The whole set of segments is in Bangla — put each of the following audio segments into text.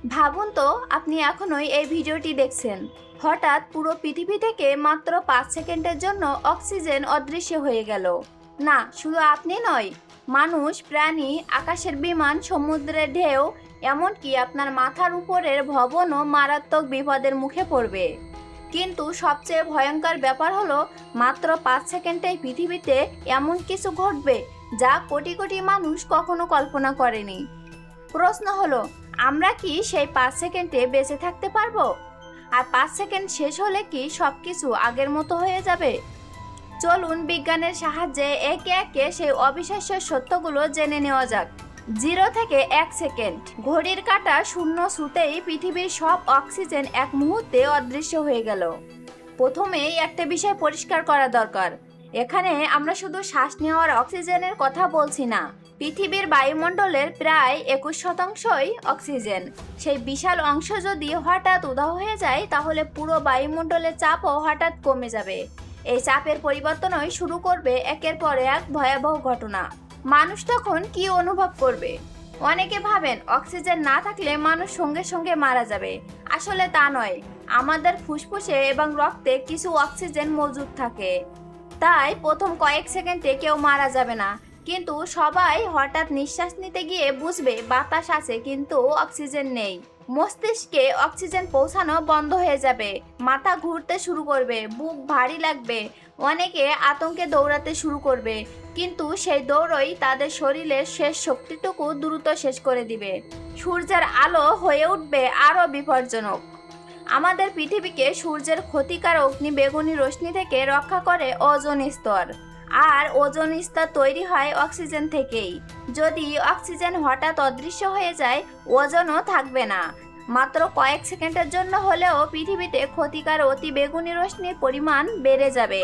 ভাবুন তো, আপনি এখনোই এই ভিডিওটি দেখছেন, হঠাৎ পুরো পৃথিবী থেকে মাত্র 5 সেকেন্ডের জন্য অক্সিজেন অদৃশ্য হয়ে গেল। না, শুধু আপনি নয়, মানুষ, প্রাণী, আকাশের বিমান, সমুদ্রের ঢেউ, এমনকি আপনার মাথার উপরের ভবনও মারাত্মক বিপদের মুখে পড়বে। কিন্তু সবচেয়ে ভয়ঙ্কর ব্যাপার হলো, মাত্র 5 সেকেন্ডে পৃথিবীতে এমন কিছু ঘটবে যা কোটি কোটি মানুষ কখনো কল্পনা করেনি। প্রশ্ন হলো, আমরা কি সেই 5 সেকেন্ডে বেঁচে থাকতে পারবো? আর 5 সেকেন্ড শেষ হলে কি সবকিছু আগের মতো হয়ে যাবে? চলুন বিজ্ঞানের সাহায্যে একে একে সেই অবিশ্বাস্য সত্যগুলো জেনে নেওয়া যাক। 0 থেকে 1 সেকেন্ড, ঘড়ির কাঁটা শূন্য ছুঁতেই পৃথিবীর সব অক্সিজেন এক মুহূর্তে অদৃশ্য হয়ে গেল। প্রথমেই একটা বিষয় পরিষ্কার করা দরকার, এখানে আমরা শুধু শ্বাস নেওয়ার অক্সিজেনের কথা বলছি না। পৃথিবীর বায়ুমণ্ডলের প্রায় 21%ই অক্সিজেন। সেই বিশাল অংশ যদি হঠাৎ উধাও হয়ে যায়, তাহলে পুরো বায়ুমণ্ডলের চাপও হঠাৎ কমে যাবে। এই চাপের পরিবর্তনই শুরু করবে একের পর এক ভয়াবহ ঘটনা। মানুষ তখন কি অনুভব করবে? অনেকে ভাবেন অক্সিজেন না থাকলে মানুষ সঙ্গে সঙ্গে মারা যাবে। আসলে তা নয়, আমাদের ফুসফুসে এবং রক্তে কিছু অক্সিজেন মজুদ থাকে। তাই প্রথম কয়েক সেকেন্ডে কেউ মারা যাবে না, কিন্তু সবাই হঠাৎ নিঃশ্বাস নিতে গিয়ে বুঝবে বাতাস আছে কিন্তু অক্সিজেন নেই। মস্তিষ্কে অক্সিজেন পৌঁছানো বন্ধ হয়ে যাবে, মাথা ঘুরতে শুরু করবে, বুক ভারী লাগবে, অনেকে আতঙ্কে দৌড়াতে শুরু করবে। কিন্তু সেই দৌড়ই তাদের শরীরের শেষ শক্তিটুকু দ্রুত শেষ করে দিবে। সূর্যের আলো হয়ে উঠবে আরও বিপজ্জনক। আমাদের পৃথিবীকে সূর্যের ক্ষতিকার অগ্নিবেগুনি রশ্মি থেকে রক্ষা করে ওজোন স্তর, আর ওজোন স্তর তৈরি হয় অক্সিজেন থেকেই। যদি অক্সিজেন হঠাৎ অদৃশ্য হয়ে যায়, ওজোনও থাকবে না। মাত্র কয়েক সেকেন্ডের জন্য হলেও পৃথিবীতে ক্ষতিকার অতি বেগুনি রশ্মির পরিমাণ বেড়ে যাবে।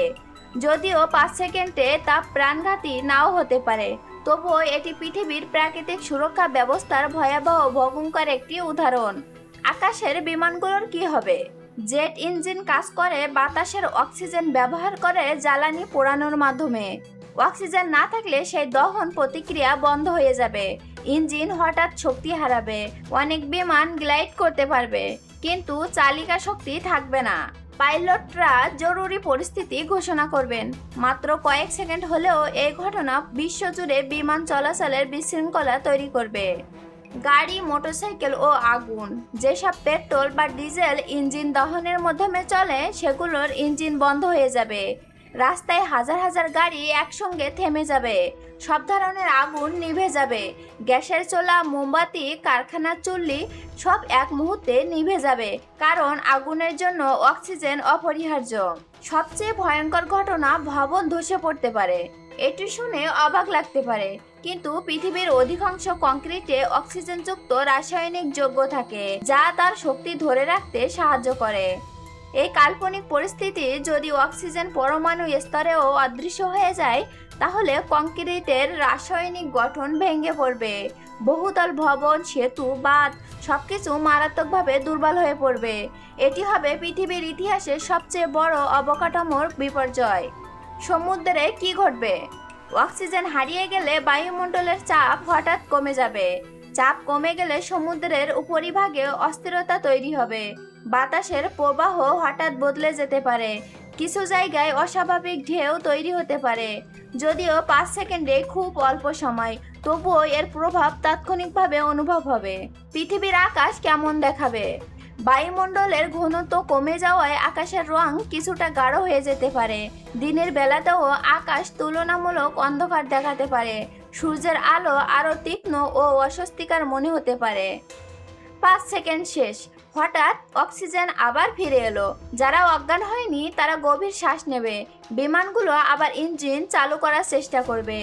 যদিও 5 সেকেন্ডে তা প্রাণঘাতী নাও হতে পারে, তবুও এটি পৃথিবীর প্রাকৃতিক সুরক্ষা ব্যবস্থার ভয়াবহ ভয়ঙ্কর একটি উদাহরণ। আকাশের বিমানগুলোর কি হবে? জেট ইঞ্জিন কাজ করে বাতাসের অক্সিজেন ব্যবহার করে জ্বালানি পোড়ানোর মাধ্যমে। অক্সিজেন না থাকলে সেই দহন প্রতিক্রিয়া বন্ধ হয়ে যাবে, ইঞ্জিন হঠাৎ শক্তি হারাবে। অনেক বিমান গ্লাইড করতে পারবে, কিন্তু চালিকা শক্তি থাকবে না। পাইলটরা জরুরি পরিস্থিতি ঘোষণা করবেন। মাত্র কয়েক সেকেন্ড হলেও এই ঘটনা বিশ্বজুড়ে বিমান চলাচলের বিশৃঙ্খলা তৈরি করবে। গাড়ি, মোটরসাইকেল ও আগুন, যেসব পেট্রোল বা ডিজেল ইঞ্জিন দহনের মাধ্যমে চলে, সেগুলোর ইঞ্জিন বন্ধ হয়ে যাবে। রাস্তায় হাজার হাজার গাড়ি একসঙ্গে থেমে যাবে, সব ধরনের আগুন নিভে যাবে। গ্যাসের চুলা, মোমবাতি, কারখানার চুল্লি সব এক মুহূর্তে নিভে যাবে, কারণ আগুনের জন্য অক্সিজেন অপরিহার্য। সবচেয়ে ভয়ঙ্কর ঘটনা, ভবন ধসে পড়তে পারে। এটি শুনে অবাক লাগতে পারে, কিন্তু পৃথিবীর অধিকাংশ কংক্রিটে অক্সিজেনযুক্ত রাসায়নিক যৌগ থাকে, যা তার শক্তি ধরে রাখতে সাহায্য করে। এই কাল্পনিক পরিস্থিতি, যদি অক্সিজেন পরমাণু স্তরেও অদৃশ্য হয়ে যায়, তাহলে কংক্রিটের রাসায়নিক গঠন ভেঙে পড়বে। বহুতল ভবন, সেতু, বাঁধ সবকিছু মারাত্মকভাবে দুর্বল হয়ে পড়বে। এটি হবে পৃথিবীর ইতিহাসে সবচেয়ে বড় অবকাঠামোর বিপর্যয়। সমুদ্রে কি ঘটবে? অক্সিজেন হারিয়ে গেলে বায়ুমণ্ডলের চাপ হঠাৎ কমে যাবে। চাপ কমে গেলে সমুদ্রের উপরিভাগে অস্থিরতা তৈরি হবে। বাতাসের প্রবাহ হঠাৎ বদলে যেতে পারে, কিছু জায়গায় অস্বাভাবিক ঢেউ তৈরি হতে পারে। যদিও 5 সেকেন্ডে খুব অল্প সময়, তবুও এর প্রভাব তাৎক্ষণিকভাবে অনুভব হবে। পৃথিবীর আকাশ কেমন দেখাবে? বায়ুমণ্ডলের ঘনত্ব কমে যাওয়ায় আকাশের রং কিছুটা গাঢ় হয়ে যেতে পারে। দিনের বেলাতেও আকাশ তুলনামূলক অন্ধকার দেখাতে পারে। সূর্যের আলো আরও তীক্ষ্ণ ও অস্বস্তিকর মনে হতে পারে। 5 সেকেন্ড শেষ, হঠাৎ অক্সিজেন আবার ফিরে এলো। যারা অজ্ঞান হয়নি তারা গভীর শ্বাস নেবে। বিমানগুলো আবার ইঞ্জিন চালু করার চেষ্টা করবে।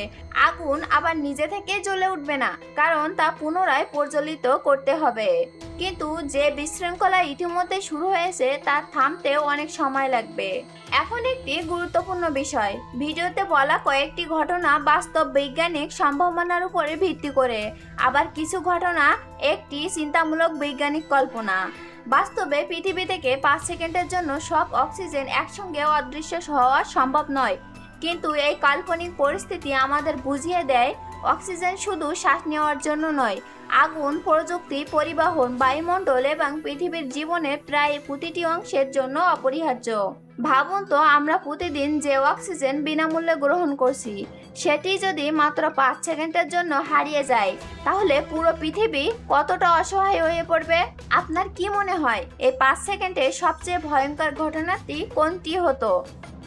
আগুন আবার নিজে থেকে জ্বলে উঠবে না, কারণ তা পুনরায় প্রজ্বলিত করতে হবে। কিন্তু যে বিশৃঙ্খলা ইতিমধ্যে শুরু হয়েছে, তা থামতে অনেক সময় লাগবে। এখন একটি গুরুত্বপূর্ণ বিষয়, ভিডিওতে বলা কয়েকটি ঘটনা বাস্তব বৈজ্ঞানিক সম্ভাবনার উপরে ভিত্তি করে, আবার কিছু ঘটনা একটি চিন্তামূলক বৈজ্ঞানিক কল্পনা। বাস্তবে পৃথিবী থেকে 5 সেকেন্ডের জন্য সব অক্সিজেন একসঙ্গে অদৃশ্য হওয়া সম্ভব নয়, কিন্তু এই কাল্পনিক পরিস্থিতি আমাদের বুঝিয়ে দেয় অক্সিজেন শুধু শ্বাস নেওয়ার জন্য নয়, আগুন, প্রযুক্তি, পরিবহন, বায়ুমণ্ডল এবং পৃথিবীর জীবনের প্রায় প্রতিটি অংশের জন্য অপরিহার্য। ভাবুন তো, আমরা প্রতিদিন যে অক্সিজেন বিনামূল্যে গ্রহণ করছি সেটি যদি মাত্র 5 সেকেন্ডের জন্য হারিয়ে যায়, তাহলে পুরো পৃথিবী কতটা অসহায় হয়ে পড়বে। আপনার কি মনে হয় এই 5 সেকেন্ডে সবচেয়ে ভয়ঙ্কর ঘটনাটি কোনটি হতো?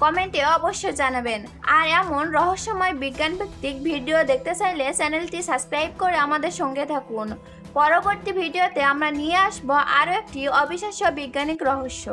কমেন্টে অবশ্যই জানাবেন। আর এমন রহস্যময় বিজ্ঞান ভিত্তিক ভিডিও দেখতে চাইলে চ্যানেলটি সাবস্ক্রাইব করে আমাদের সঙ্গে থাকুন। পরবর্তী ভিডিওতে আমরা নিয়ে আসবো আরও একটি অবিশ্বাস্য বৈজ্ঞানিক রহস্য।